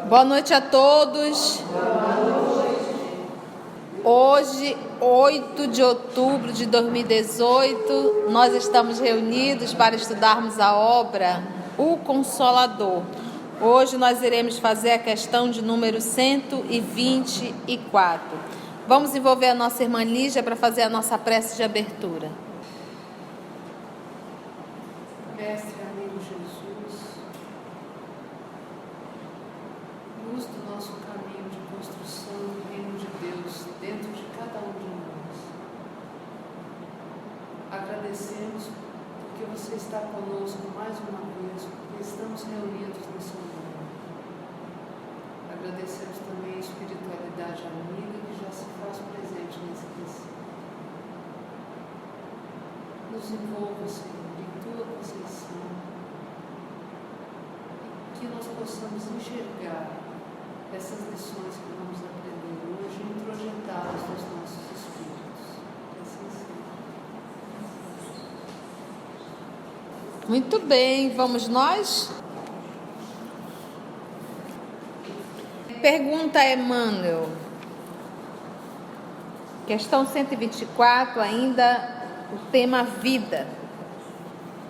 Boa noite a todos. Hoje, 8 de outubro de 2018, nós estamos reunidos para estudarmos a obra O Consolador. Hoje nós iremos fazer a questão de número 124. Vamos envolver a nossa irmã Lígia para fazer a nossa prece de abertura. Mestre amigo Jesus, luz do nosso caminho de construção do reino de Deus dentro de cada um de nós. Agradecemos porque você está conosco mais uma vez, porque estamos reunidos no seu nome. Agradecemos também a espiritualidade amiga que já se faz presente nesse princípio. Nos envolva, Senhor, em tua conceição, que nós possamos enxergar essas lições que vamos aprender hoje e introjetá-las nos nossos espíritos. Assim seja. Muito bem, vamos nós? Pergunta Emmanuel. Questão 124, ainda o tema vida.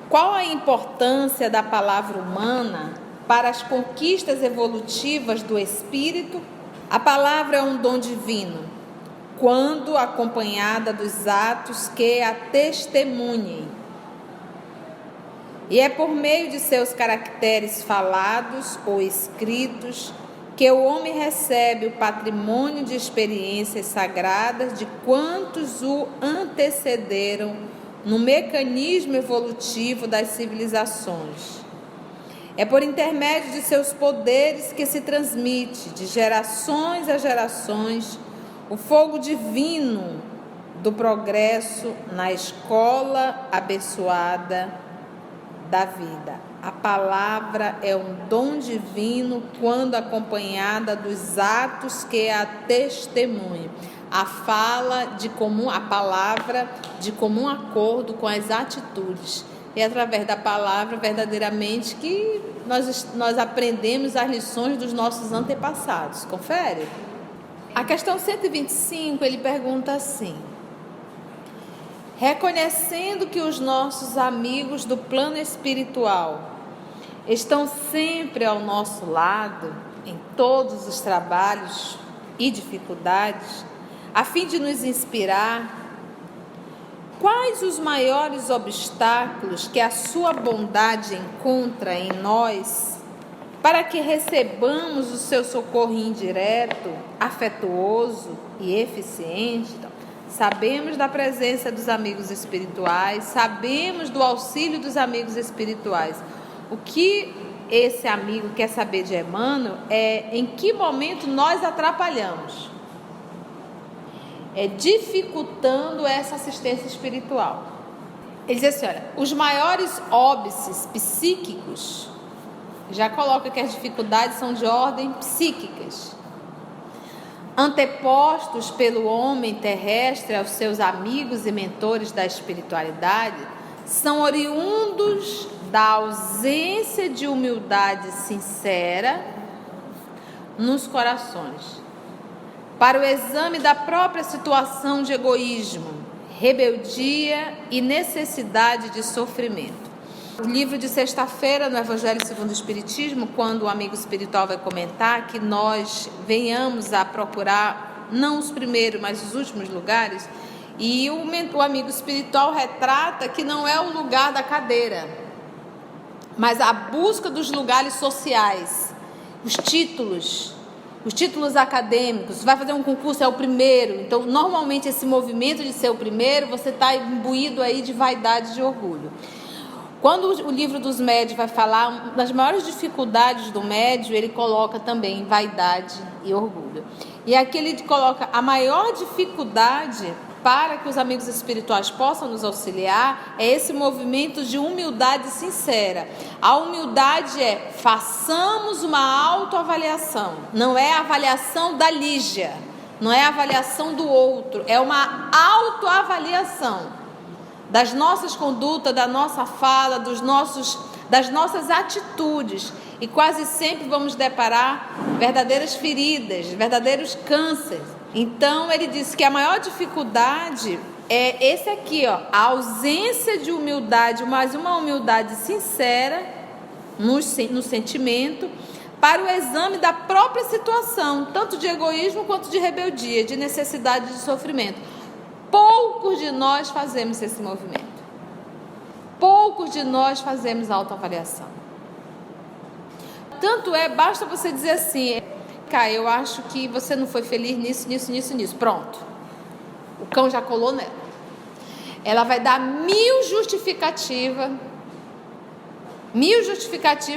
Qual a importância da palavra humana para as conquistas evolutivas do espírito? A palavra é um dom divino, quando acompanhada dos atos que a testemunhem. E é por meio de seus caracteres falados ou escritos que o homem recebe o patrimônio de experiências sagradas de quantos o antecederam no mecanismo evolutivo das civilizações. É por intermédio de seus poderes que se transmite, de gerações a gerações, o fogo divino do progresso na escola abençoada da vida. A palavra é um dom divino quando acompanhada dos atos que a testemunham. A palavra de comum acordo com as atitudes. É através da palavra verdadeiramente que nós aprendemos as lições dos nossos antepassados. Confere? A questão 125, ele pergunta assim: reconhecendo que os nossos amigos do plano espiritual estão sempre ao nosso lado em todos os trabalhos e dificuldades, a fim de nos inspirar, quais os maiores obstáculos que a sua bondade encontra em nós para que recebamos o seu socorro indireto, afetuoso e eficiente? Sabemos da presença dos amigos espirituais, sabemos do auxílio dos amigos espirituais. O que esse amigo quer saber de Emmanuel é em que momento nós atrapalhamos. É dificultando essa assistência espiritual. Ele diz assim, olha, os maiores óbices psíquicos, já coloca que as dificuldades são de ordem psíquicas, antepostos pelo homem terrestre aos seus amigos e mentores da espiritualidade, são oriundos da ausência de humildade sincera nos corações, para o exame da própria situação de egoísmo, rebeldia e necessidade de sofrimento. O livro de sexta-feira, no Evangelho segundo o Espiritismo, quando o amigo espiritual vai comentar que nós venhamos a procurar, não os primeiros, mas os últimos lugares, e o amigo espiritual retrata que não é o lugar da cadeira, mas a busca dos lugares sociais, os títulos acadêmicos. Você vai fazer um concurso, é o primeiro. Então, normalmente, esse movimento de ser o primeiro, você está imbuído aí de vaidade e de orgulho. Quando o livro dos médios vai falar, uma das maiores dificuldades do médio, ele coloca também vaidade e orgulho. E aqui ele coloca a maior dificuldade para que os amigos espirituais possam nos auxiliar, é esse movimento de humildade sincera. A humildade é: façamos uma autoavaliação. Não é a avaliação da Lígia, não é a avaliação do outro, é uma autoavaliação das nossas condutas, da nossa fala, das nossas atitudes. E quase sempre vamos deparar verdadeiras feridas, verdadeiros cânceres. Então ele disse que a maior dificuldade é esse aqui, ó, a ausência de humildade, mas uma humildade sincera no sentimento, para o exame da própria situação, tanto de egoísmo quanto de rebeldia, de necessidade de sofrimento. Poucos de nós fazemos esse movimento. Poucos de nós fazemos autoavaliação. Tanto é, basta você dizer assim: eu acho que você não foi feliz nisso. Pronto. O cão já colou nela. Ela vai dar 1000 justificativas,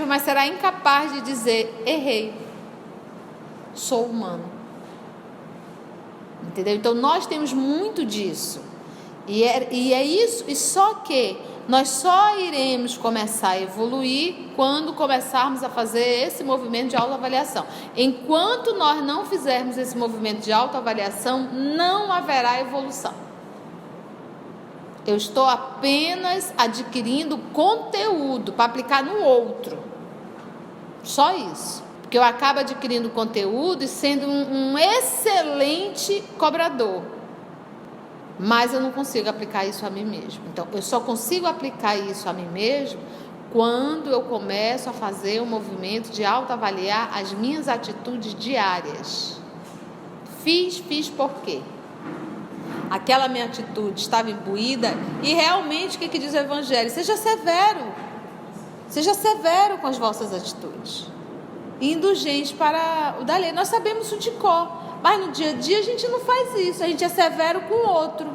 mas será incapaz de dizer: errei. Sou humano. Entendeu? Então nós temos muito disso. E é isso, e só que nós só iremos começar a evoluir quando começarmos a fazer esse movimento de autoavaliação. Enquanto nós não fizermos esse movimento de autoavaliação, não haverá evolução. Eu estou apenas adquirindo conteúdo para aplicar no outro. Só isso. Porque eu acabo adquirindo conteúdo e sendo um excelente cobrador. Mas eu não consigo aplicar isso a mim mesmo. Então, eu só consigo aplicar isso a mim mesmo quando eu começo a fazer um movimento de autoavaliar as minhas atitudes diárias. Fiz por quê? Aquela minha atitude estava imbuída, e realmente o que diz o Evangelho? Seja severo com as vossas atitudes, e indulgente para o da lei. Nós sabemos isso de cor, mas no dia a dia a gente não faz isso, a gente é severo com o outro.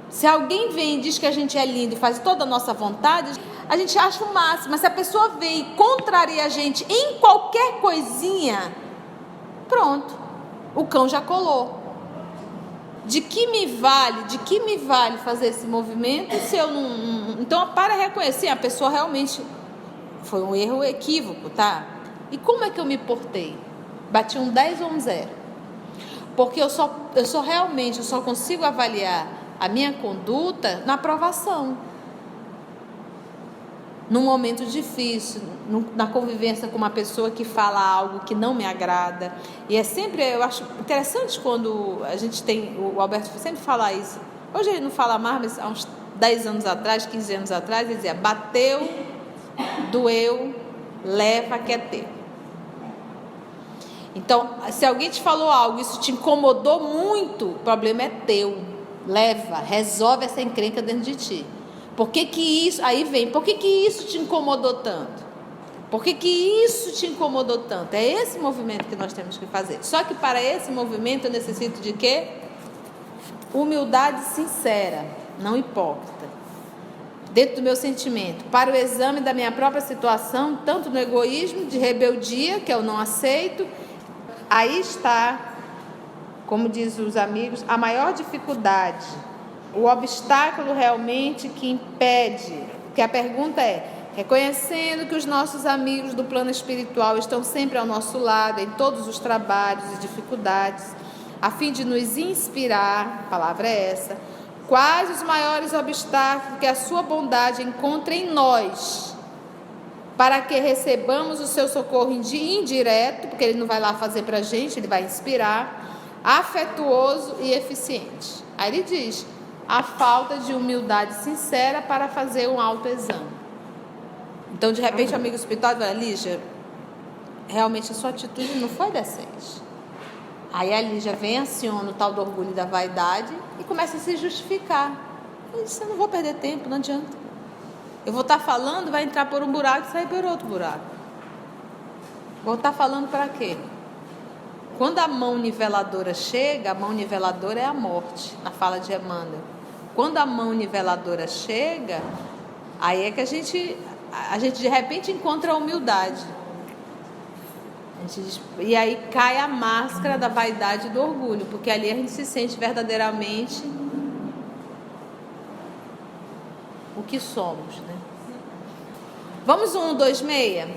Se alguém vem e diz que a gente é lindo e faz toda a nossa vontade, a gente acha o máximo. Mas se a pessoa vem e contraria a gente em qualquer coisinha, pronto, o cão já colou. De que me vale fazer esse movimento se eu não... Então, para reconhecer, a pessoa realmente foi um erro, equívoco, tá? E como é que eu me portei? Bati um 10 ou um 0? Porque eu só consigo avaliar a minha conduta na provação, num momento difícil, na convivência com uma pessoa que fala algo que não me agrada. E é sempre, eu acho interessante quando a gente tem, o Alberto sempre fala isso. Hoje ele não fala mais, mas há uns 10 anos atrás, 15 anos atrás, ele dizia: bateu, doeu, leva que é teu. Então, se alguém te falou algo, isso te incomodou muito, o problema é teu. Leva, resolve essa encrenca dentro de ti. Por que isso te incomodou tanto? Por que isso te incomodou tanto? É esse movimento que nós temos que fazer. Só que para esse movimento eu necessito de quê? Humildade sincera, não hipócrita. Dentro do meu sentimento, para o exame da minha própria situação, tanto no egoísmo, de rebeldia, que eu não aceito. Aí está, como diz os amigos, a maior dificuldade, o obstáculo realmente que impede. Que a pergunta é: reconhecendo que os nossos amigos do plano espiritual estão sempre ao nosso lado em todos os trabalhos e dificuldades, a fim de nos inspirar, a palavra é essa, quais os maiores obstáculos que a sua bondade encontra em nós, para que recebamos o seu socorro indireto, porque ele não vai lá fazer para a gente, ele vai inspirar, afetuoso e eficiente. Aí ele diz: a falta de humildade sincera para fazer um autoexame. Então, de repente, o amigo espiritual vai: Lígia, realmente a sua atitude não foi decente. Aí a Lígia vem, aciona o tal do orgulho e da vaidade e começa a se justificar. Eu disse: eu não vou perder tempo, não adianta. Eu vou estar falando, vai entrar por um buraco e sair por outro buraco. Vou estar falando para quê? Quando a mão niveladora chega, a mão niveladora é a morte, na fala de Emmanuel. Quando a mão niveladora chega, aí é que a gente de repente encontra a humildade. E aí cai a máscara da vaidade e do orgulho, porque ali a gente se sente verdadeiramente o que somos, né? Vamos 126.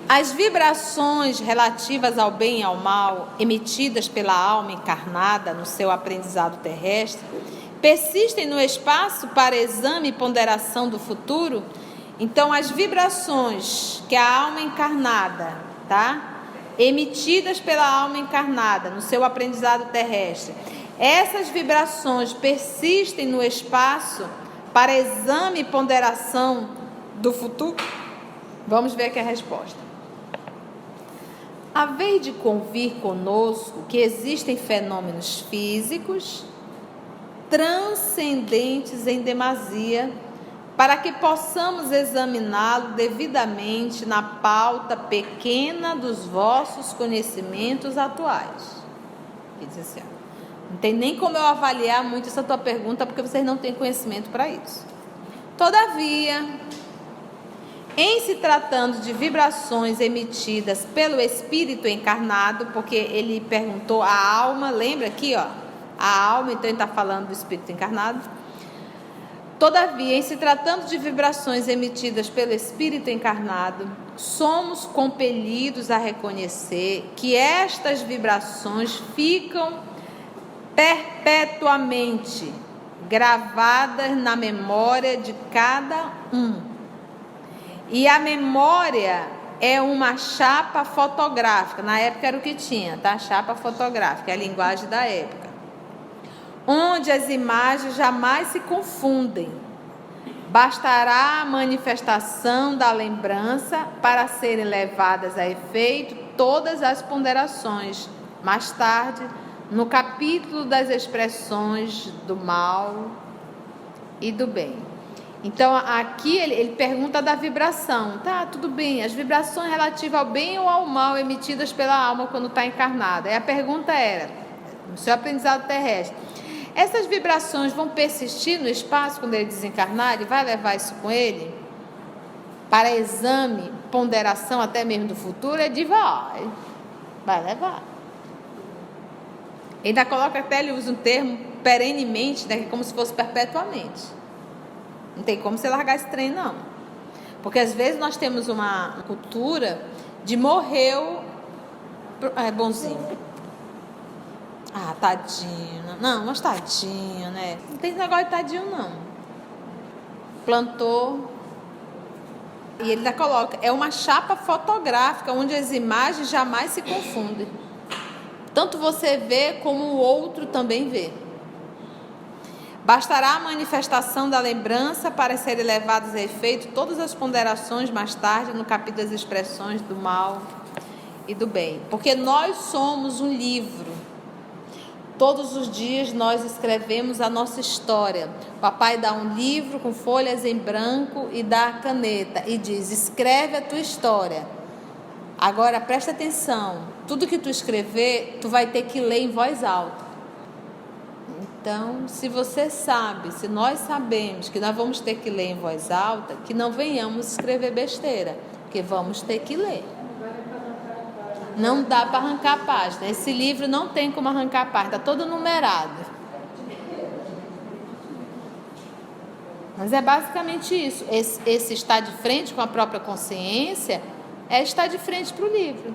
As vibrações relativas ao bem e ao mal, emitidas pela alma encarnada no seu aprendizado terrestre, persistem no espaço para exame e ponderação do futuro. Então, as vibrações que a alma encarnada, emitidas pela alma encarnada no seu aprendizado terrestre, essas vibrações persistem no espaço para exame e ponderação do futuro? Vamos ver aqui a resposta. A vez de convir conosco que existem fenômenos físicos transcendentes em demasia, para que possamos examiná-lo devidamente na pauta pequena dos vossos conhecimentos atuais. Quer dizer assim, não tem nem como eu avaliar muito essa tua pergunta, porque vocês não têm conhecimento para isso. Todavia, em se tratando de vibrações emitidas pelo espírito encarnado, porque ele perguntou a alma, lembra aqui, a alma, então ele está falando do espírito encarnado. Todavia, em se tratando de vibrações emitidas pelo espírito encarnado, somos compelidos a reconhecer que estas vibrações ficam perpetuamente gravadas na memória de cada um. E a memória é uma chapa fotográfica. Na época era o que tinha, chapa fotográfica, é a linguagem da época, onde as imagens jamais se confundem. Bastará a manifestação da lembrança para serem levadas a efeito todas as ponderações. Mais tarde, no capítulo das expressões do mal e do bem. Então, aqui ele pergunta da vibração. Tudo bem, as vibrações relativas ao bem ou ao mal emitidas pela alma quando está encarnada. E a pergunta era, no seu aprendizado terrestre, essas vibrações vão persistir no espaço quando ele desencarnar? Ele vai levar isso com ele? Para exame, ponderação até mesmo do futuro? Ele diz, vai levar. Ele ainda coloca até, ele usa um termo perenemente, como se fosse perpetuamente. Não tem como você largar esse trem, não. Porque às vezes nós temos uma cultura de morreu bonzinho. Tadinho. Não, mas tadinho, né? Não tem esse negócio de tadinho, não. Plantou. E ele ainda coloca, é uma chapa fotográfica, onde as imagens jamais se confundem. Tanto você vê como o outro também vê. Bastará a manifestação da lembrança para serem levadas a efeito todas as ponderações mais tarde no capítulo das expressões do mal e do bem. Porque nós somos um livro. Todos os dias nós escrevemos a nossa história. O papai dá um livro com folhas em branco e dá a caneta e diz, escreve a tua história. Agora presta atenção, tudo que tu escrever, tu vai ter que ler em voz alta. Então, se você sabe, se nós sabemos que nós vamos ter que ler em voz alta, que não venhamos escrever besteira, porque vamos ter que ler. Não dá para arrancar a página. Esse livro não tem como arrancar a página, está todo numerado. Mas é basicamente isso. Esse estar de frente com a própria consciência é estar de frente para o livro.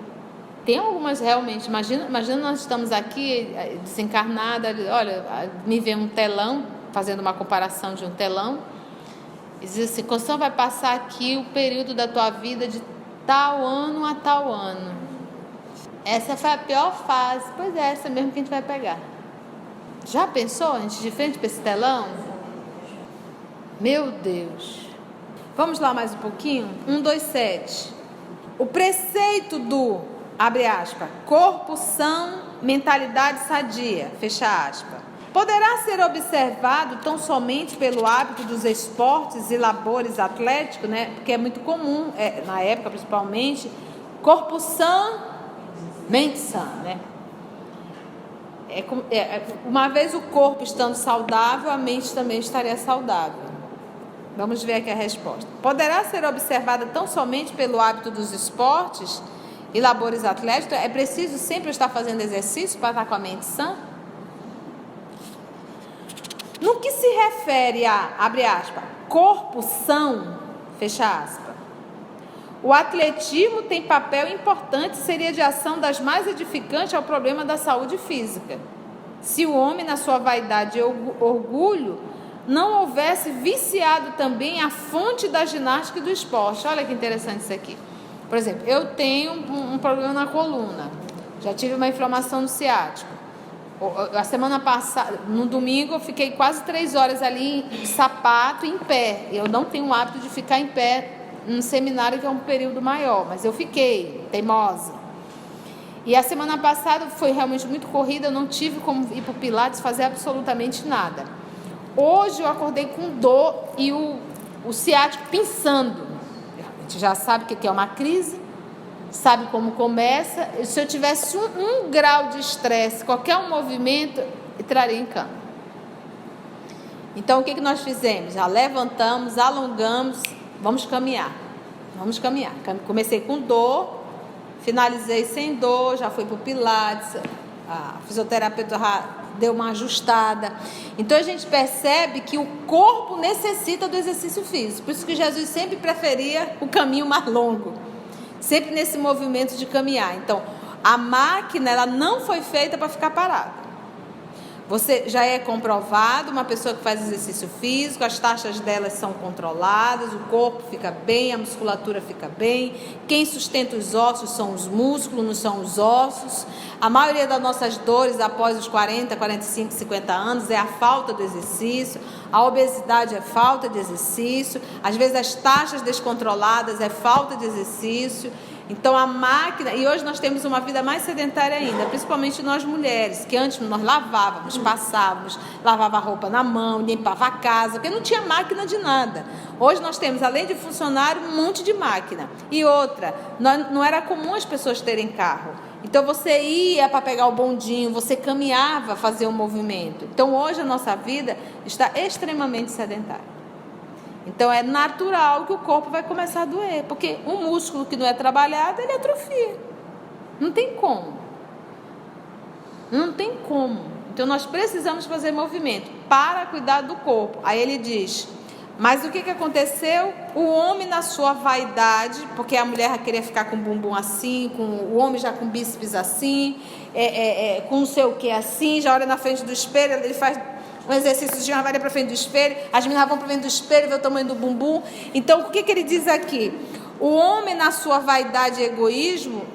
Tem algumas realmente, imagina nós estamos aqui desencarnada, olha, me vê um telão, fazendo uma comparação de um telão, e diz assim, Constituição vai passar aqui o período da tua vida de tal ano a tal ano. Essa foi a pior fase. Pois é, essa mesmo que a gente vai pegar. Já pensou a gente de frente para esse telão? Meu Deus. Vamos lá mais um pouquinho? 127. O preceito do, abre aspas, corpo são, mentalidade sadia, fecha aspas, poderá ser observado tão somente pelo hábito dos esportes e labores atléticos, né? Porque é muito comum, na época principalmente, corpo são, mente sã, né? Uma vez o corpo estando saudável, a mente também estaria saudável. Vamos ver aqui a resposta. Poderá ser observada tão somente pelo hábito dos esportes e labores atléticos? É preciso sempre estar fazendo exercício para estar com a mente sã? No que se refere a, abre aspas, corpo são, fecha aspas, o atletismo tem papel importante, seria de ação das mais edificantes ao problema da saúde física. Se o homem, na sua vaidade e orgulho, não houvesse viciado também a fonte da ginástica e do esporte. Olha que interessante isso aqui. Por exemplo, eu tenho um problema na coluna, já tive uma inflamação no ciático. A semana passada, no domingo, eu fiquei quase 3 horas ali de sapato em pé. Eu não tenho o hábito de ficar em pé num seminário que é um período maior, mas eu fiquei teimosa. E a semana passada foi realmente muito corrida, eu não tive como ir para o Pilates fazer absolutamente nada. Hoje eu acordei com dor e o ciático pinçando. A gente já sabe o que é uma crise, sabe como começa. Se eu tivesse um grau de estresse, qualquer um movimento, entraria em cama. Então o que nós fizemos? Já levantamos, alongamos, vamos caminhar. Comecei com dor, finalizei sem dor, já fui para o Pilates, a fisioterapeuta já deu uma ajustada. Então a gente percebe que o corpo necessita do exercício físico. Por isso que Jesus sempre preferia o caminho mais longo, sempre nesse movimento de caminhar. Então a máquina, ela não foi feita para ficar parada. Você já é comprovado, uma pessoa que faz exercício físico, as taxas delas são controladas, o corpo fica bem, a musculatura fica bem. Quem sustenta os ossos são os músculos, não são os ossos. A maioria das nossas dores após os 40, 45, 50 anos é a falta do exercício. A obesidade é falta de exercício. Às vezes as taxas descontroladas é falta de exercício. Então a máquina, e hoje nós temos uma vida mais sedentária ainda, principalmente nós mulheres, que antes nós lavávamos, passávamos, lavava a roupa na mão, limpava a casa, porque não tinha máquina de nada. Hoje nós temos, além de funcionário, um monte de máquina. E outra, não era comum as pessoas terem carro. Então você ia para pegar o bondinho, você caminhava, fazer um movimento. Então hoje a nossa vida está extremamente sedentária. Então é natural que o corpo vai começar a doer, porque um músculo que não é trabalhado, ele atrofia. Não tem como. Então nós precisamos fazer movimento para cuidar do corpo. Aí ele diz, mas o que aconteceu? O homem na sua vaidade, porque a mulher queria ficar com o bumbum assim, o homem já com o bíceps assim, com não sei o que assim, já olha na frente do espelho, ele faz um exercício de uma varia para frente do espelho, as meninas vão para frente do espelho, vê o tamanho do bumbum. Então o que ele diz aqui? O homem na sua vaidade e egoísmo,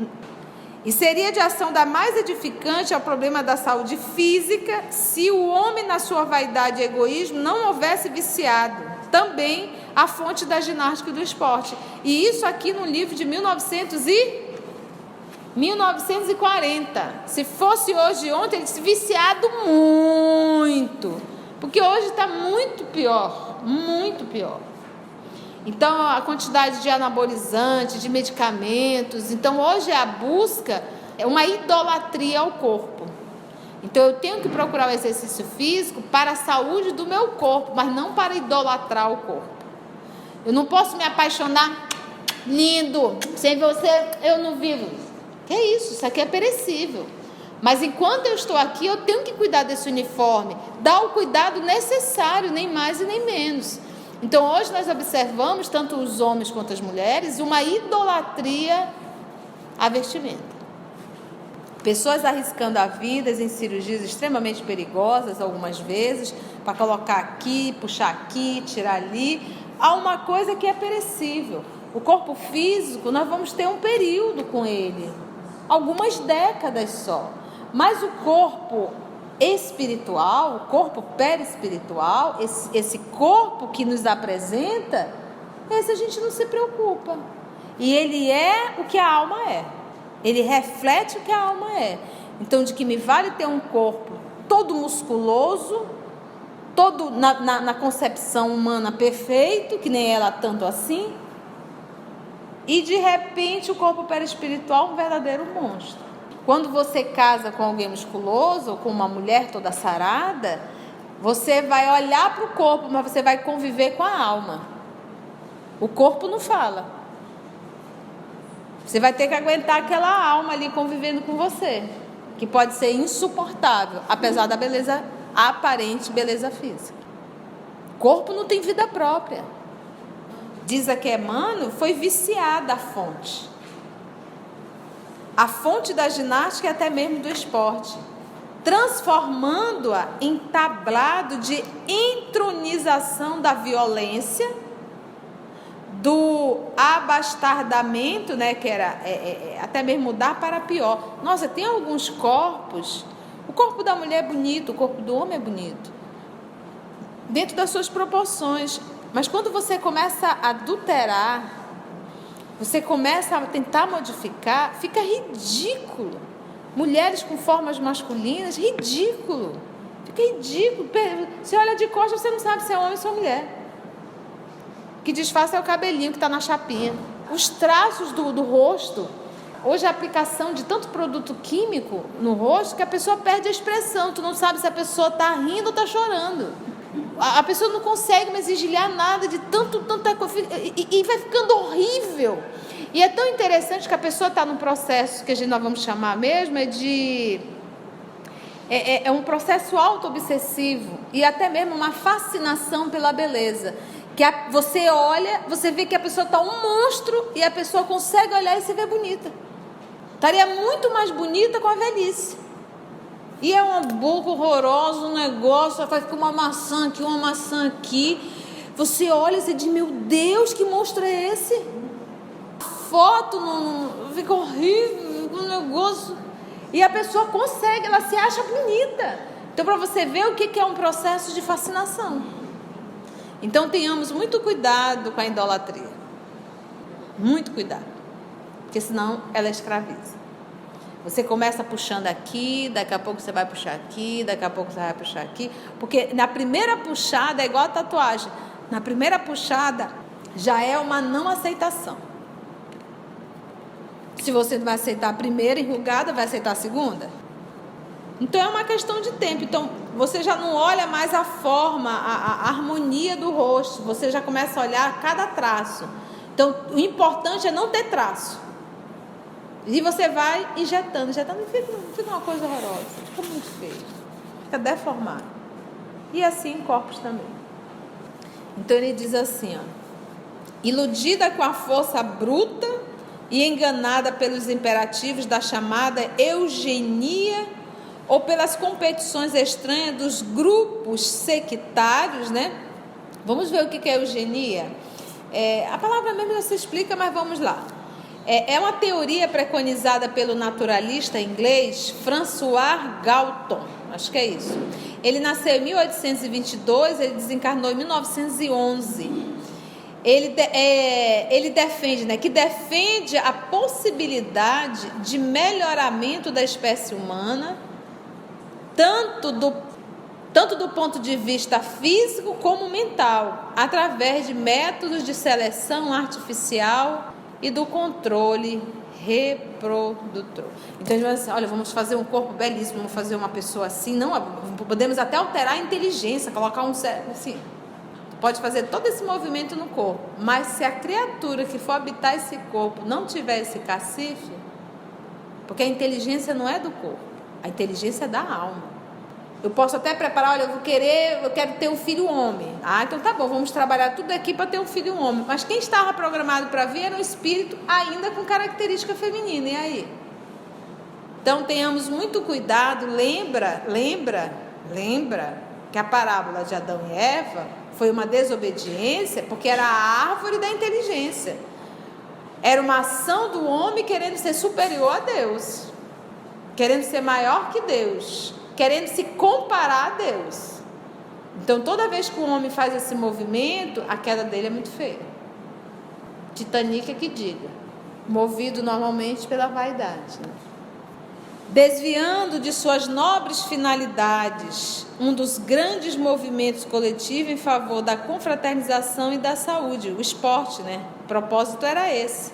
e seria de ação da mais edificante ao problema da saúde física, se o homem na sua vaidade e egoísmo não houvesse viciado também a fonte da ginástica e do esporte. E isso aqui no livro de 1940. Se fosse hoje, ontem, ele se viciado muito, porque hoje está muito pior. Então a quantidade de anabolizantes, de medicamentos, então hoje a busca é uma idolatria ao corpo. Então eu tenho que procurar o exercício físico para a saúde do meu corpo, mas não para idolatrar o corpo. Eu não posso me apaixonar, lindo, sem você eu não vivo. Que é isso? Isso aqui é perecível. Mas enquanto eu estou aqui, eu tenho que cuidar desse uniforme, dar o cuidado necessário, nem mais e nem menos. Então hoje nós observamos, tanto os homens quanto as mulheres, uma idolatria à vestimenta. Pessoas arriscando a vida em cirurgias extremamente perigosas, algumas vezes, para colocar aqui, puxar aqui, tirar ali. Há uma coisa que é perecível. O corpo físico, nós vamos ter um período com ele, algumas décadas só. Mas o corpo espiritual, o corpo perispiritual, esse corpo que nos apresenta, esse a gente não se preocupa. E ele é o que a alma é. Ele reflete o que a alma é. Então, de que me vale ter um corpo todo musculoso, todo na concepção humana perfeito, que nem ela tanto assim, e de repente o corpo perispiritual um verdadeiro monstro. Quando você casa com alguém musculoso, ou com uma mulher toda sarada, você vai olhar para o corpo, mas você vai conviver com a alma. O corpo não fala. Você vai ter que aguentar aquela alma ali convivendo com você, que pode ser insuportável, apesar da beleza, aparente beleza física. O corpo não tem vida própria. Diz a que Emmanuel foi viciada a fonte da ginástica e até mesmo do esporte, transformando-a em tablado de entronização da violência, do abastardamento, né, que era até mesmo mudar para pior. Nossa, tem alguns corpos, o corpo da mulher é bonito, o corpo do homem é bonito, dentro das suas proporções, mas quando você começa a adulterar, você começa a tentar modificar, fica ridículo. Mulheres com formas masculinas, ridículo. Fica ridículo. Você olha de costas, você não sabe se é homem ou se é mulher. O que disfarça é o cabelinho que está na chapinha. Os traços do rosto. Hoje a aplicação de tanto produto químico no rosto que a pessoa perde a expressão. Tu não sabe se a pessoa está rindo ou está chorando. A pessoa não consegue mais exigir nada de tanta coisa, e vai ficando horrível. E é tão interessante que a pessoa está num processo que nós vamos chamar mesmo, é um processo auto-obsessivo e até mesmo uma fascinação pela beleza. Que você olha, você vê que a pessoa está um monstro e a pessoa consegue olhar e se vê bonita. Estaria muito mais bonita com a velhice. E é uma boca horrorosa, um negócio, vai ficar uma maçã aqui, uma maçã aqui. Você olha e você diz, meu Deus, que monstro é esse? A foto não fica horrível, um negócio. E a pessoa consegue, ela se acha bonita. Então, para você ver o que é um processo de fascinação. Então, tenhamos muito cuidado com a idolatria. Muito cuidado. Porque senão ela escraviza. Você começa puxando aqui, daqui a pouco você vai puxar aqui, daqui a pouco você vai puxar aqui. Porque na primeira puxada é igual a tatuagem. Na primeira puxada já é uma não aceitação. Se você não vai aceitar a primeira enrugada, vai aceitar a segunda? Então é uma questão de tempo. Então você já não olha mais a forma, a harmonia do rosto. Você já começa a olhar cada traço. Então o importante é não ter traço. E você vai injetando, fica uma coisa horrorosa, fica muito feio, fica deformado. E assim em corpos também. Então ele diz assim, ó, iludida com a força bruta e enganada pelos imperativos da chamada eugenia ou pelas competições estranhas dos grupos sectários, né? Vamos ver o que é eugenia? A palavra mesmo já se explica, mas vamos lá. É uma teoria preconizada pelo naturalista inglês François Galton, acho que é isso. Ele nasceu em 1822, ele desencarnou em 1911. Ele defende, né, que defende a possibilidade de melhoramento da espécie humana, tanto do ponto de vista físico como mental, através de métodos de seleção artificial e do controle reprodutor. Então ele vai assim, olha, vamos fazer um corpo belíssimo, vamos fazer uma pessoa assim, não, podemos até alterar a inteligência, colocar um cérebro assim, pode fazer todo esse movimento no corpo, mas se a criatura que for habitar esse corpo não tiver esse cacife, porque a inteligência não é do corpo, a inteligência é da alma. Eu posso até preparar, olha, eu quero ter um filho homem. Então tá bom, vamos trabalhar tudo aqui para ter um filho homem. Mas quem estava programado para vir era um espírito ainda com característica feminina. E aí? Então tenhamos muito cuidado. Lembra que a parábola de Adão e Eva foi uma desobediência, porque era a árvore da inteligência. Era uma ação do homem querendo ser superior a Deus, querendo ser maior que Deus, querendo se comparar a Deus. Então toda vez que o homem faz esse movimento, a queda dele é muito feia. Titanic é que diga, movido normalmente pela vaidade, né? Desviando de suas nobres finalidades, um dos grandes movimentos coletivos em favor da confraternização e da saúde, o esporte, né? O propósito era esse,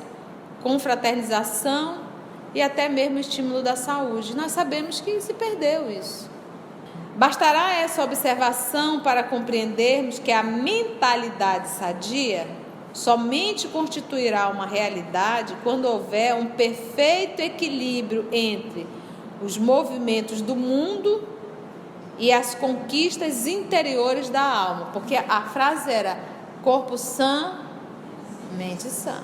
confraternização e até mesmo estímulo da saúde. Nós sabemos que se perdeu isso. Bastará essa observação para compreendermos que a mentalidade sadia somente constituirá uma realidade quando houver um perfeito equilíbrio entre os movimentos do mundo e as conquistas interiores da alma, porque a frase era corpo sã, mente sã.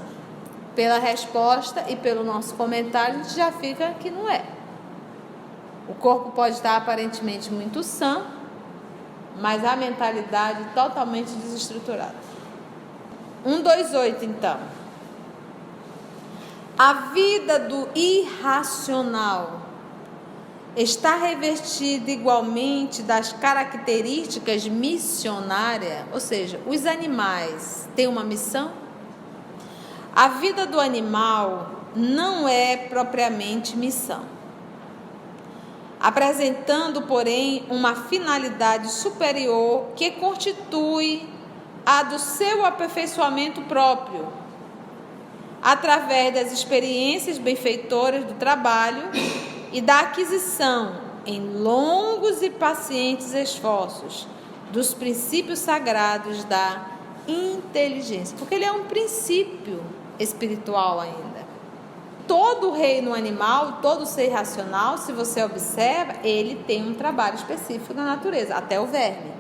Pela resposta e pelo nosso comentário, a gente já fica que não é. O corpo pode estar aparentemente muito sã, mas a mentalidade totalmente desestruturada. 128, então. A vida do irracional está revestida igualmente das características missionárias, ou seja, os animais têm uma missão. A vida do animal não é propriamente missão, apresentando, porém, uma finalidade superior que constitui a do seu aperfeiçoamento próprio, através das experiências benfeitoras do trabalho e da aquisição, em longos e pacientes esforços, dos princípios sagrados da inteligência, porque ele é um princípio espiritual ainda. Todo reino animal, todo ser racional, se você observa, ele tem um trabalho específico na natureza, até o verme,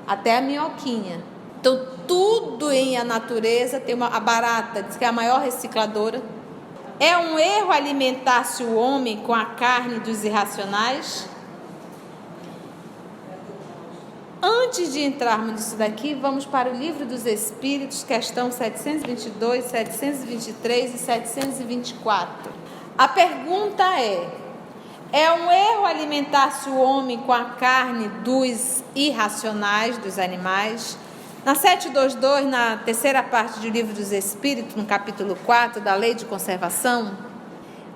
até a minhoquinha. Então, tudo em a natureza tem a barata, diz que é a maior recicladora. É um erro alimentar-se o homem com a carne dos irracionais? Antes de entrarmos nisso daqui, vamos para o Livro dos Espíritos, questão 722, 723 e 724. A pergunta é um erro alimentar-se o homem com a carne dos irracionais, dos animais? Na 722, na terceira parte do Livro dos Espíritos, no capítulo 4 da Lei de Conservação,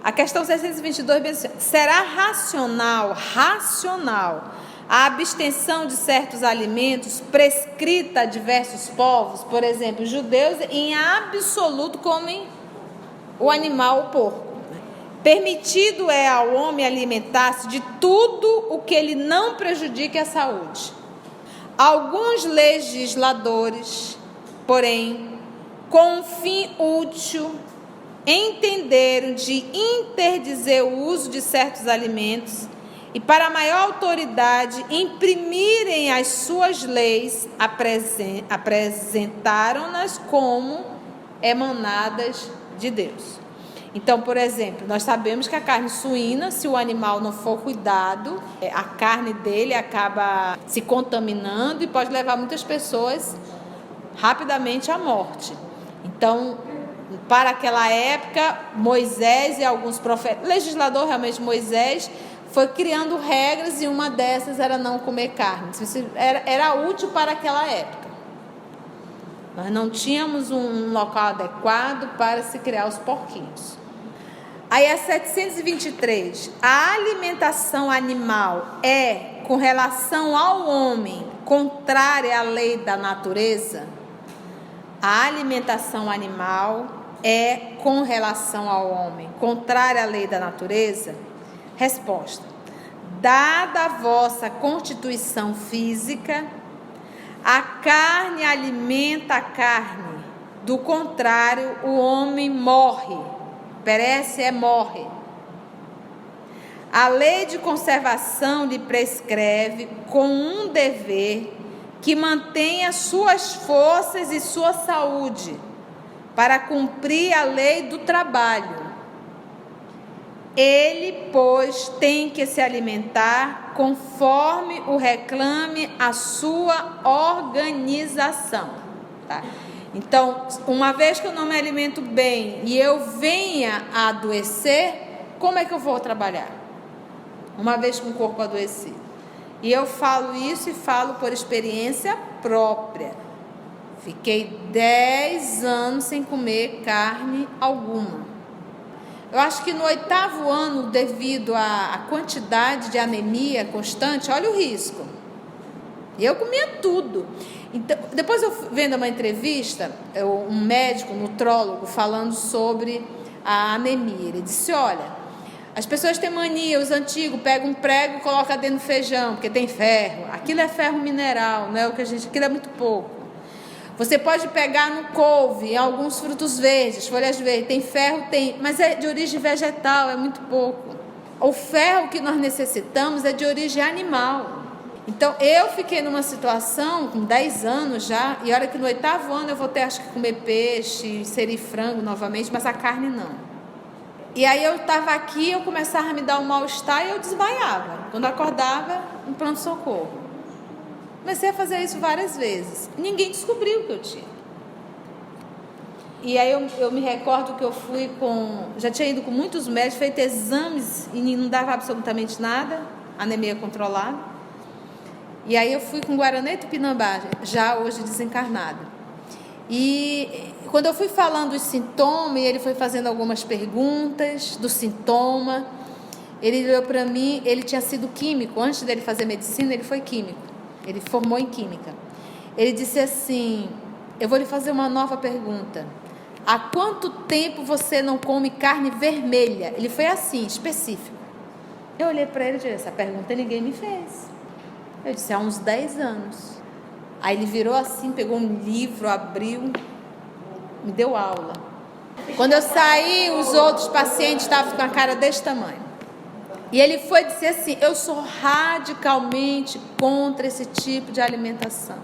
a questão 622 diz assim: será racional a abstenção de certos alimentos prescrita a diversos povos? Por exemplo, os judeus em absoluto comem o animal, o porco. Permitido é ao homem alimentar-se de tudo o que ele não prejudique a saúde. Alguns legisladores, porém, com um fim útil, entenderam de interdizer o uso de certos alimentos e, para maior autoridade, imprimirem as suas leis, apresentaram-nas como emanadas de Deus. Então, por exemplo, nós sabemos que a carne suína, se o animal não for cuidado, a carne dele acaba se contaminando e pode levar muitas pessoas rapidamente à morte. Então, para aquela época, Moisés e alguns profetas, legislador realmente Moisés, foi criando regras e uma dessas era não comer carne. Era útil para aquela época. Nós não tínhamos um local adequado para se criar os porquinhos. Aí a 723, a alimentação animal é, com relação ao homem, contrária à lei da natureza? A alimentação animal é, com relação ao homem, contrária à lei da natureza? Resposta: dada a vossa constituição física, a carne alimenta a carne, do contrário, o homem morre. Perece morre. A lei de conservação lhe prescreve com um dever que mantenha suas forças e sua saúde para cumprir a lei do trabalho. Ele, pois, tem que se alimentar conforme o reclame a sua organização. Tá? Então, uma vez que eu não me alimento bem e eu venha a adoecer, como é que eu vou trabalhar? Uma vez com o corpo adoecido. E eu falo isso e falo por experiência própria. Fiquei 10 anos sem comer carne alguma. Eu acho que no 8º ano, devido à quantidade de anemia constante, olha o risco. Eu comia tudo. Então, depois eu vendo uma entrevista, um médico, um nutrólogo, falando sobre a anemia. Ele disse: olha, as pessoas têm mania, os antigos pegam um prego e colocam dentro do feijão, porque tem ferro. Aquilo é ferro mineral, não é o que aquilo é muito pouco. Você pode pegar no couve, em alguns frutos verdes, folhas verdes, tem ferro, tem, mas é de origem vegetal, é muito pouco. O ferro que nós necessitamos é de origem animal. Então, eu fiquei numa situação, com 10 anos já, e olha que no 8º ano eu vou ter, acho que, comer peixe, inserir frango novamente, mas a carne não. E aí eu estava aqui, eu começava a me dar um mal-estar e eu desmaiava. Quando eu acordava, em pronto-socorro. Comecei a fazer isso várias vezes. Ninguém descobriu o que eu tinha. E aí eu me recordo que eu fui já tinha ido com muitos médicos, feito exames e não dava absolutamente nada, anemia controlada. E aí eu fui com Guaraná e Tupinambá, já hoje desencarnado. E quando eu fui falando os sintomas, ele foi fazendo algumas perguntas do sintoma. Ele olhou para mim, ele tinha sido químico, antes dele fazer medicina, ele foi químico. Ele formou em química. Ele disse assim: eu vou lhe fazer uma nova pergunta. Há quanto tempo você não come carne vermelha? Ele foi assim, específico. Eu olhei para ele e disse: essa pergunta ninguém me fez. Eu disse: há uns 10 anos. Aí ele virou assim, pegou um livro, abriu, me deu aula. Quando eu saí, os outros pacientes estavam com a cara desse tamanho. E ele foi dizer assim: eu sou radicalmente contra esse tipo de alimentação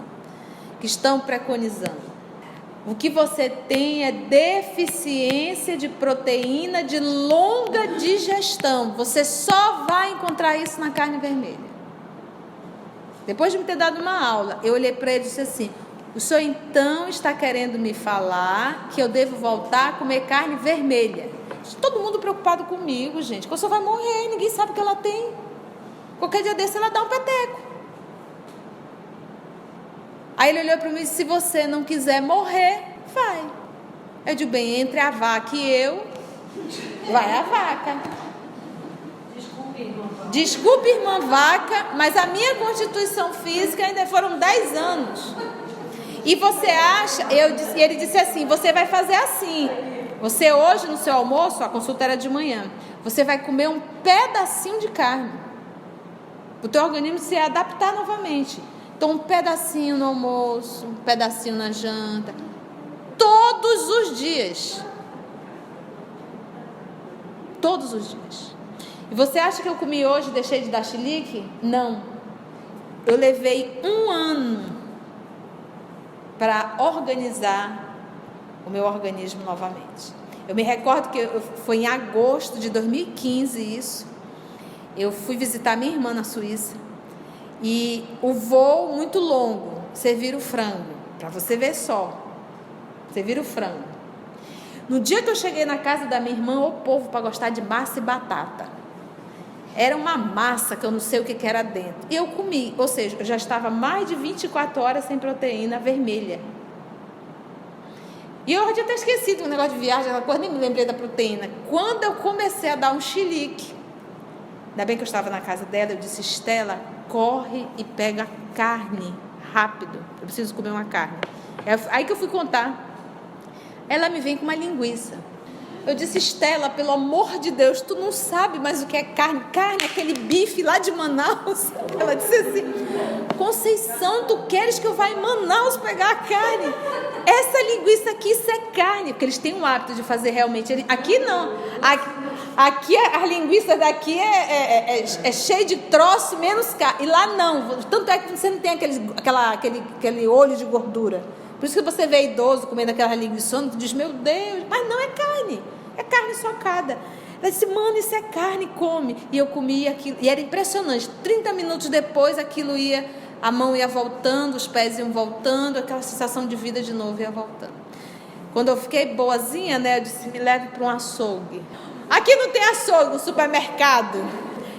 que estão preconizando. O que você tem é deficiência de proteína de longa digestão. Você só vai encontrar isso na carne vermelha. Depois de me ter dado uma aula, eu olhei para ele e disse assim: o senhor então está querendo me falar que eu devo voltar a comer carne vermelha? Todo mundo preocupado comigo, gente. Que o senhor vai morrer, ninguém sabe o que ela tem. Qualquer dia desse ela dá um peteco. Aí ele olhou para mim e disse: se você não quiser morrer, vai. Eu digo: bem, entre a vaca e eu, vai a vaca. Desculpe, irmã vaca, mas a minha constituição física ainda foram 10 anos. E você acha, ele disse assim: você vai fazer assim. Você hoje no seu almoço, a consulta era de manhã, você vai comer um pedacinho de carne. O teu organismo se adaptar novamente. Então um pedacinho no almoço, um pedacinho na janta, todos os dias. Todos os dias. E você acha que eu comi hoje e deixei de dar chilique? Não. Eu levei 1 ano para organizar o meu organismo novamente. Eu me recordo que foi em agosto de 2015 isso. Eu fui visitar minha irmã na Suíça. E o voo muito longo, servir o frango. Para você ver só. Servir o frango. No dia que eu cheguei na casa da minha irmã, o povo para gostar de massa e batata. Era uma massa que eu não sei o que era dentro. E eu comi, ou seja, eu já estava mais de 24 horas sem proteína vermelha. E eu já tinha até esquecido o negócio de viagem, aquela coisa, nem me lembrei da proteína. Quando eu comecei a dar um chilique, ainda bem que eu estava na casa dela, eu disse: Estela, corre e pega carne, rápido, eu preciso comer uma carne. Aí que eu fui contar. Ela me vem com uma linguiça. Eu disse: Estela, pelo amor de Deus, tu não sabe mais o que é carne. Carne, aquele bife lá de Manaus. Ela disse assim: Conceição, tu queres que eu vá em Manaus pegar a carne? Essa linguiça aqui, isso é carne. Porque eles têm um hábito de fazer realmente. Aqui não. Aqui a linguiça daqui é cheia de troço, menos carne. E lá não. Tanto é que você não tem aquele olho de gordura. Por isso que você vê idoso comendo aquela linguiça, tu diz: meu Deus, mas não é carne. É carne socada. Ela disse: mano, isso é carne, come. E eu comia aquilo. E era impressionante. 30 minutos depois aquilo ia, a mão ia voltando, os pés iam voltando, aquela sensação de vida de novo ia voltando. Quando eu fiquei boazinha, né, eu disse: me leve para um açougue. Aqui não tem açougue no supermercado.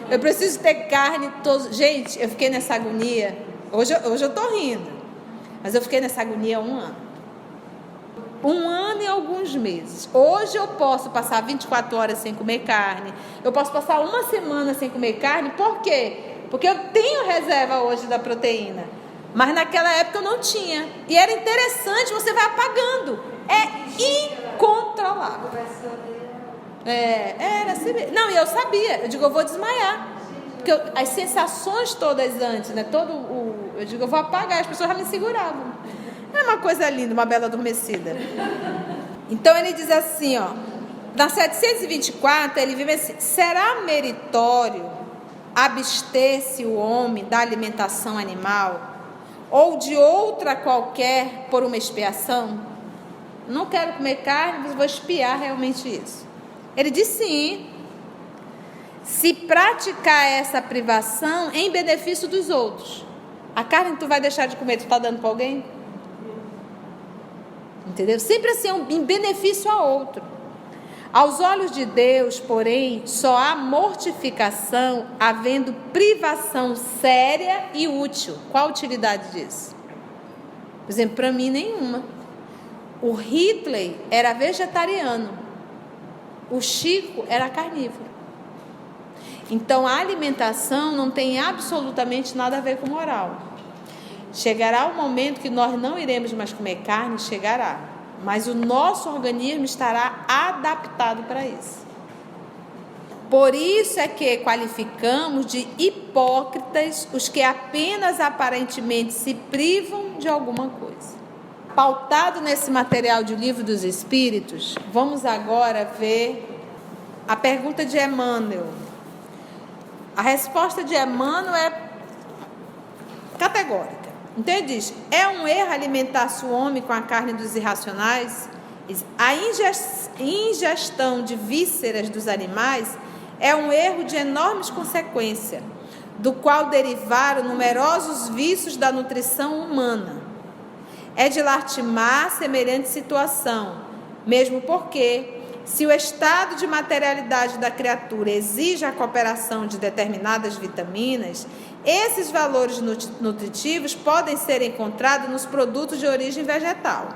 Eu preciso ter carne. Gente, eu fiquei nessa agonia. Hoje eu tô rindo. Mas eu fiquei nessa agonia há 1 ano. 1 ano e alguns meses. Hoje eu posso passar 24 horas sem comer carne. Eu posso passar 1 semana sem comer carne. Por quê? Porque eu tenho reserva hoje da proteína. Mas naquela época eu não tinha. E era interessante, você vai apagando. É incontrolável. Era assim mesmo. Não, e eu sabia. Eu digo: eu vou desmaiar. Porque as sensações todas antes, né? Eu digo: eu vou apagar. As pessoas já me seguravam. É uma coisa linda, uma bela adormecida. Então ele diz assim, ó, na 724 ele vive assim: será meritório abster-se o homem da alimentação animal ou de outra qualquer por uma expiação? Não quero comer carne, mas vou expiar realmente isso. Ele diz sim, se praticar essa privação em benefício dos outros. A carne que tu vai deixar de comer, tu está dando para alguém? Entendeu? Sempre assim, em benefício a outro. Aos olhos de Deus, porém, só há mortificação havendo privação séria e útil. Qual a utilidade disso? Por exemplo, para mim, nenhuma. O Hitler era vegetariano. O Chico era carnívoro. Então, a alimentação não tem absolutamente nada a ver com moral. Chegará o momento que nós não iremos mais comer carne, chegará. Mas o nosso organismo estará adaptado para isso. Por isso é que qualificamos de hipócritas os que apenas aparentemente se privam de alguma coisa. Pautado nesse material de Livro dos Espíritos, vamos agora ver a pergunta de Emmanuel. A resposta de Emmanuel é categórica. Então ele diz: é um erro alimentar-se o homem com a carne dos irracionais? A ingestão de vísceras dos animais é um erro de enormes consequências, do qual derivaram numerosos vícios da nutrição humana. É de lastimar semelhante situação, mesmo porque, se o estado de materialidade da criatura exige a cooperação de determinadas vitaminas, esses valores nutritivos podem ser encontrados nos produtos de origem vegetal,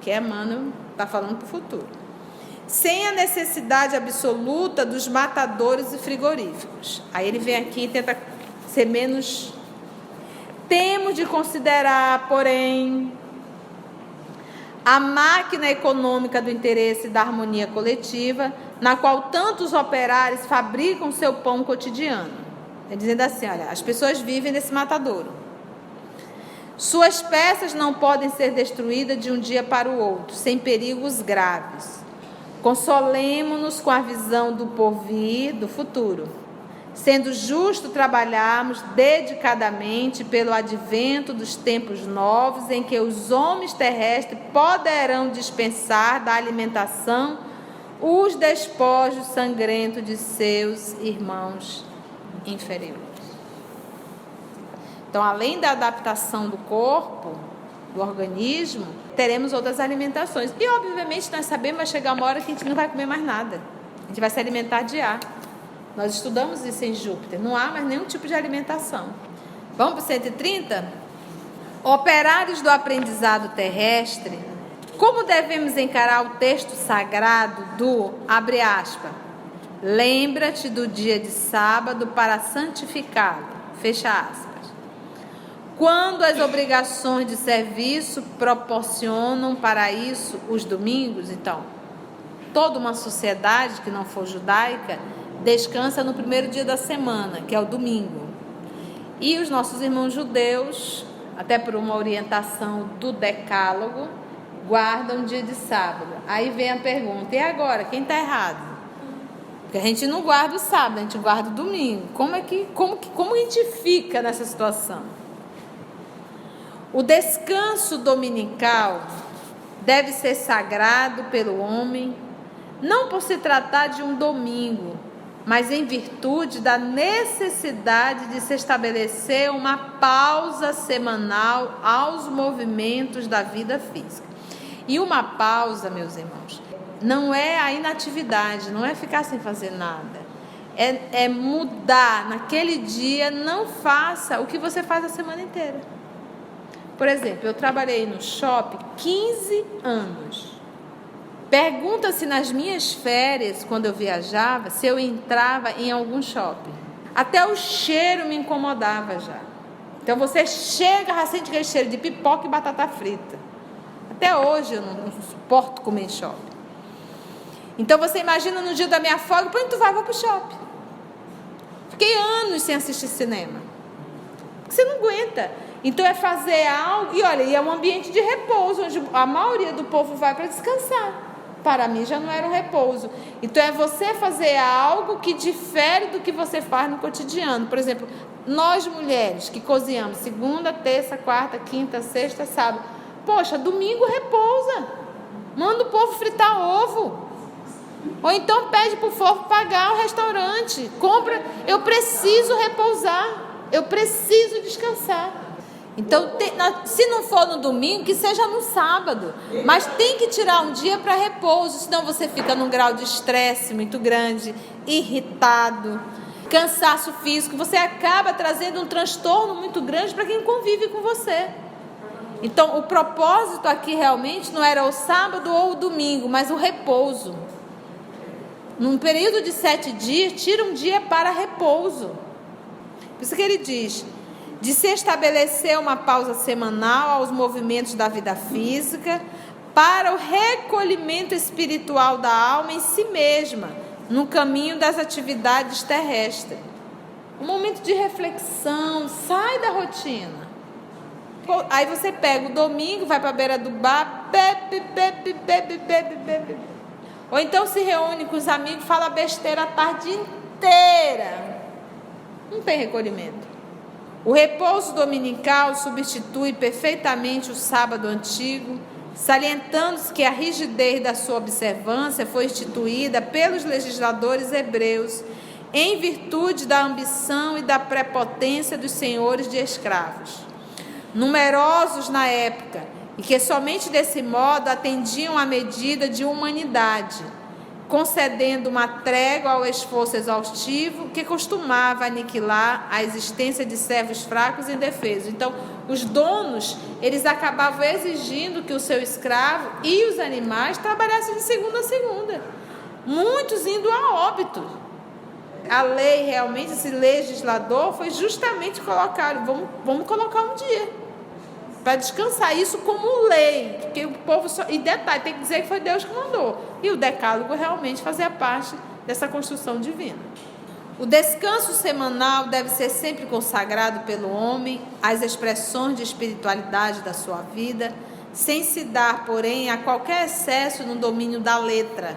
que Emmanuel está falando para o futuro, sem a necessidade absoluta dos matadores e frigoríficos. Aí ele vem aqui e tenta ser menos... Temos de considerar, porém, a máquina econômica do interesse e da harmonia coletiva, na qual tantos operários fabricam seu pão cotidiano. Dizendo assim, olha, as pessoas vivem nesse matadouro. Suas peças não podem ser destruídas de um dia para o outro, sem perigos graves. Consolemo-nos com a visão do porvir, do futuro. Sendo justo trabalharmos dedicadamente pelo advento dos tempos novos em que os homens terrestres poderão dispensar da alimentação os despojos sangrentos de seus irmãos inferiores. Então, além da adaptação do corpo, do organismo, teremos outras alimentações. E, obviamente, nós sabemos que vai chegar uma hora que a gente não vai comer mais nada. A gente vai se alimentar de ar. Nós estudamos isso em Júpiter. Não há mais nenhum tipo de alimentação. Vamos para o 130? Operários do aprendizado terrestre, como devemos encarar o texto sagrado do, abre aspas, lembra-te do dia de sábado para santificá-lo, fecha aspas. Quando as obrigações de serviço proporcionam para isso os domingos, então, toda uma sociedade que não for judaica descansa no primeiro dia da semana, que é o domingo. E os nossos irmãos judeus, até por uma orientação do decálogo, guardam o dia de sábado. Aí vem a pergunta, e agora, quem está errado? Porque a gente não guarda o sábado, a gente guarda o domingo. Como a gente fica nessa situação? O descanso dominical deve ser sagrado pelo homem, não por se tratar de um domingo, mas em virtude da necessidade de se estabelecer uma pausa semanal aos movimentos da vida física. E uma pausa, meus irmãos, não é a inatividade, não é ficar sem fazer nada. É mudar naquele dia, não faça o que você faz a semana inteira. Por exemplo, eu trabalhei no shopping 15 anos. Pergunta se nas minhas férias, quando eu viajava, se eu entrava em algum shopping. Até o cheiro me incomodava já. Então você chega, já sente aquele cheiro de pipoca e batata frita. Até hoje eu não suporto comer em shopping. Então você imagina no dia da minha folga, para onde tu vai? Vou pro shopping. Fiquei anos sem assistir cinema. Porque você não aguenta. Então é fazer algo, e olha, e é um ambiente de repouso, onde a maioria do povo vai para descansar. Para mim já não era um repouso. Então é você fazer algo que difere do que você faz no cotidiano. Por exemplo, nós mulheres que cozinhamos segunda, terça, quarta, quinta, sexta, sábado. Poxa, domingo repousa. Manda o povo fritar ovo. Ou então pede para o povo pagar o restaurante. Compra. Eu preciso repousar. Eu preciso descansar. Então, se não for no domingo, que seja no sábado. Mas tem que tirar um dia para repouso, senão você fica num grau de estresse muito grande, irritado, cansaço físico. Você acaba trazendo um transtorno muito grande para quem convive com você. Então, o propósito aqui realmente não era o sábado ou o domingo, mas o repouso. Num período de 7 dias, tira um dia para repouso. Por isso que ele diz... de se estabelecer uma pausa semanal aos movimentos da vida física para o recolhimento espiritual da alma em si mesma, no caminho das atividades terrestres. Um momento de reflexão, sai da rotina. Aí você pega o domingo, vai para a beira do bar, bebe. Ou então se reúne com os amigos, fala besteira a tarde inteira. Não tem recolhimento. O repouso dominical substitui perfeitamente o sábado antigo, salientando-se que a rigidez da sua observância foi instituída pelos legisladores hebreus em virtude da ambição e da prepotência dos senhores de escravos, numerosos na época, e que somente desse modo atendiam à medida de humanidade, concedendo uma trégua ao esforço exaustivo que costumava aniquilar a existência de servos fracos e indefesos. Então, os donos, eles acabavam exigindo que o seu escravo e os animais trabalhassem de segunda a segunda, muitos indo a óbito. A lei, realmente, esse legislador foi justamente colocado, vamos colocar um dia para descansar, isso como lei, porque o povo só, e detalhe, tem que dizer que foi Deus que mandou, e o decálogo realmente fazia parte dessa construção divina. O descanso semanal deve ser sempre consagrado pelo homem às expressões de espiritualidade da sua vida, sem se dar, porém, a qualquer excesso no domínio da letra.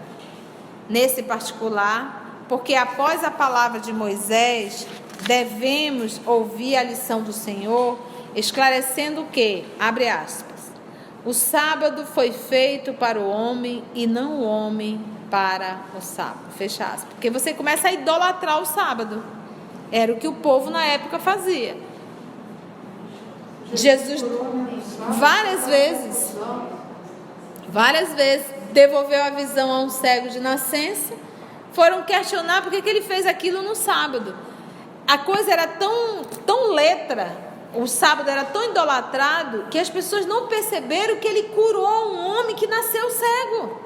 Nesse particular, porque após a palavra de Moisés, devemos ouvir a lição do Senhor, esclarecendo que, abre aspas, o sábado foi feito para o homem e não o homem para o sábado, fecha aspas. Porque você começa a idolatrar o sábado. Era o que o povo na época fazia. Jesus várias vezes devolveu a visão a um cego de nascença. Foram questionar por que ele fez aquilo no sábado. A coisa era tão letra, o sábado era tão idolatrado, que as pessoas não perceberam que ele curou um homem que nasceu cego.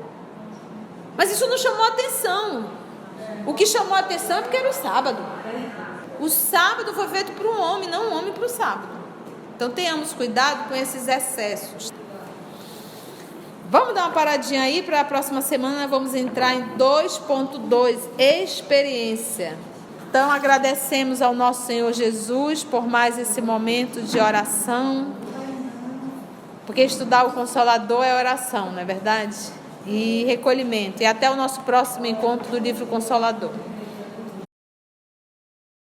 Mas isso não chamou atenção. O que chamou atenção é porque era o sábado. O sábado foi feito para o homem, não o homem para o sábado. Então tenhamos cuidado com esses excessos. Vamos dar uma paradinha aí, para a próxima semana vamos entrar em 2.2, experiência. Então agradecemos ao nosso Senhor Jesus por mais esse momento de oração, porque estudar o Consolador é oração, não é verdade? E recolhimento. E até o nosso próximo encontro do livro Consolador.